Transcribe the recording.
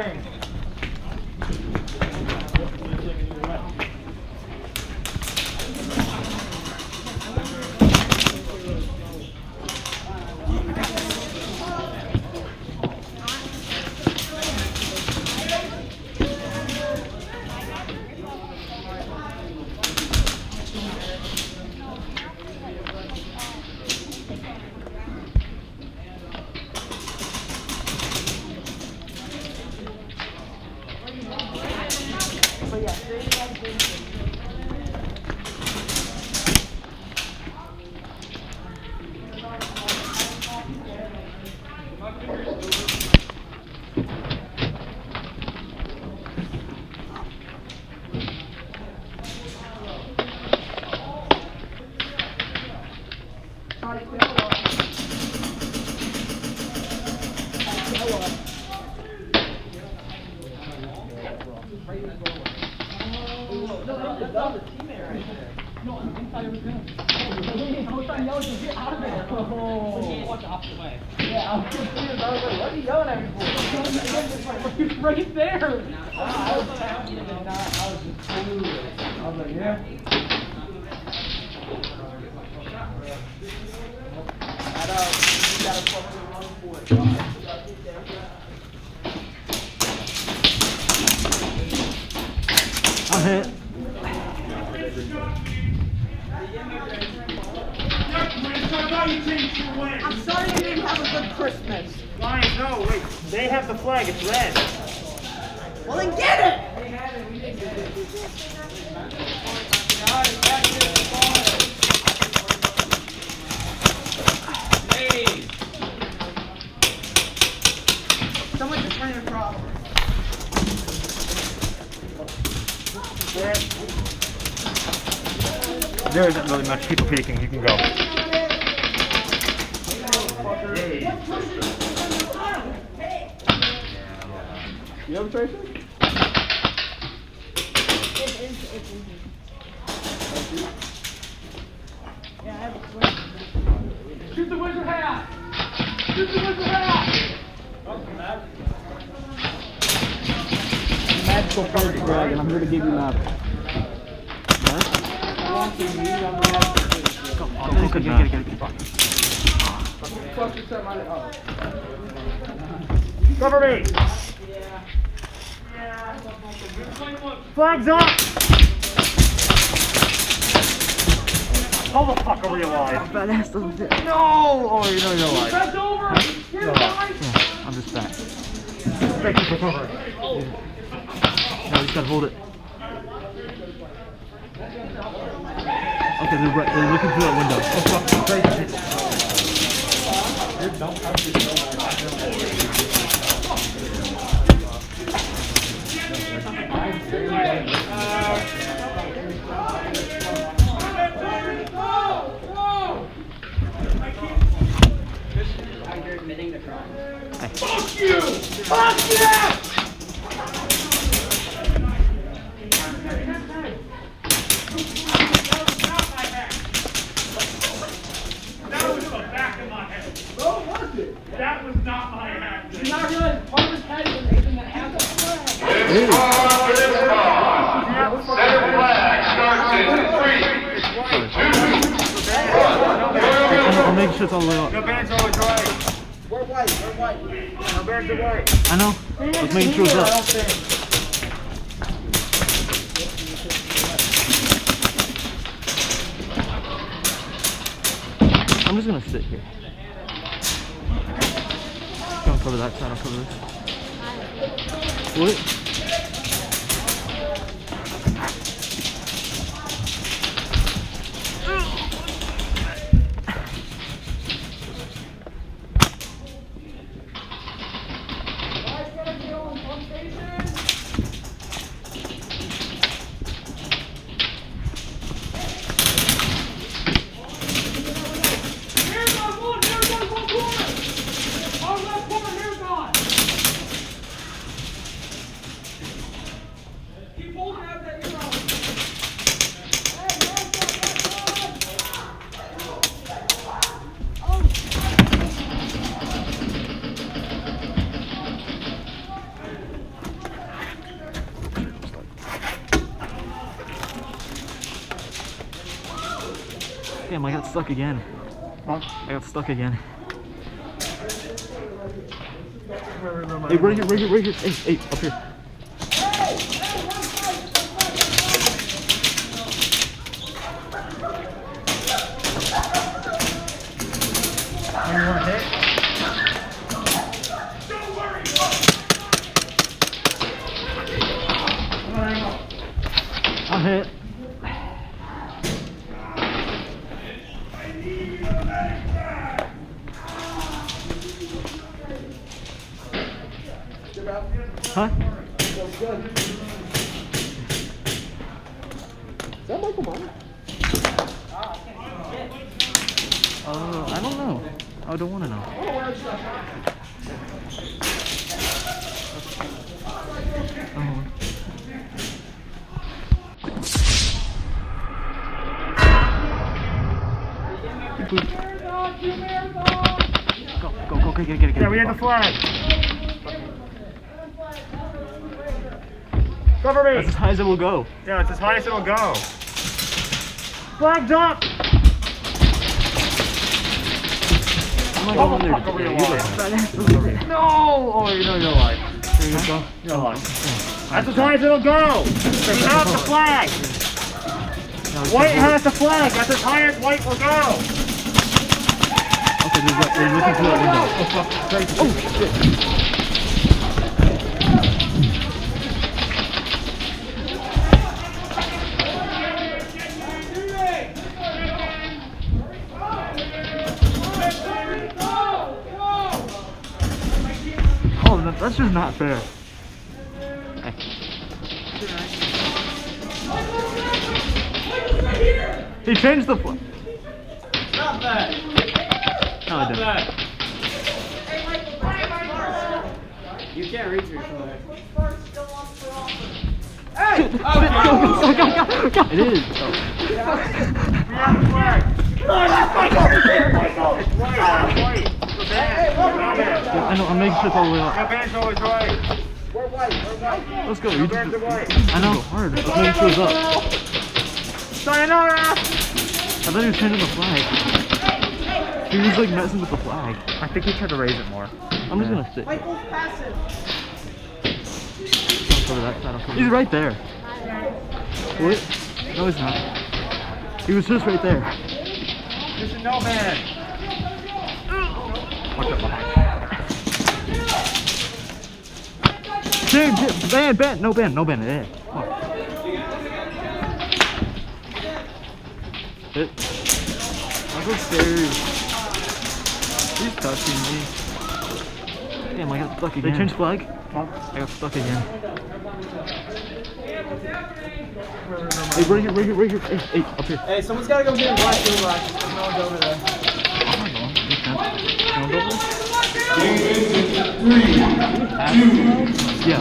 change. Right there! I was like, yeah. I'm hit. I'm sorry you didn't have a good Christmas. Lions, no, wait. They have the flag. It's red. Well, then get it! Someone just ran across. There isn't really much people peeking. You can go. You have a tracer? It's easy. Yeah, I have a swing. Shoot the wizard hat! Shoot the wizard hat! Magical first, Greg, and I'm here to give you map. Cover me! Flags up! How the fuck are we alive? Badass little bit. No! Oh, you know you're alive. Press over! Here's No, mine! I'm just fat. Thank you for covering. No, you just gotta hold it. Okay, they're looking through that window. Oh fuck, crazy. Fuck you! Fuck yeah! That was the back of my head. Oh, was it? That was not my hat. Did not realize part of his head was anything that has a flag. I'll make sure it's all the way up. No bands always right. We're white. We're white. No bands are white. I know. I was making sure it's up. I'm just gonna sit here. Don't cover that side, I'll cover this. What? Damn, I got stuck again. Huh? I got stuck again. Hey, right here, right here, right here. Hey, up here. You want to hit? I'm hit. Huh? Is that Michael Myers? I don't know. I don't want to know. Go, get it. Yeah, we had the flag. Cover me. That's as high as it will go. Yeah, it's as high as it'll go. Flags up. I'm not going there. Fuck over your You wall. go. No! Oh, you know you're lying. There you go. You're lying. That's as high as it'll go. We have the flag. White has the flag. That's as high as white will go. Okay, they're looking through that window. Oh, shit. Oh, that's just not fair. Hey. He changed the flag. Stop that! No, I didn't. You can't reach your phone. Go. It is. We have the flag. Michael! It's white. I know, I'm making sure it's all the way up. Your band's always right. We're white. Let's go. Your bands are white. I know. Hard. Let's make sure it's up. Sayonara! I thought he was changing the flag. He was like messing with the flag. I think he tried to raise it more. I'm just gonna sit. Michael's passive. Don't cover that side. He's right there. What? No, he's not. He was just right there. This is no man. Watch out behind. Jim, ban. No ban. Yeah. Come on. Hit. Michael's scared. He's touching me. Damn, I got stuck again. They changed flag? I got stuck again. Hey, right here. Hey, up here. Hey, someone's gotta go get a black field glasses. There's no one's over there. Yeah.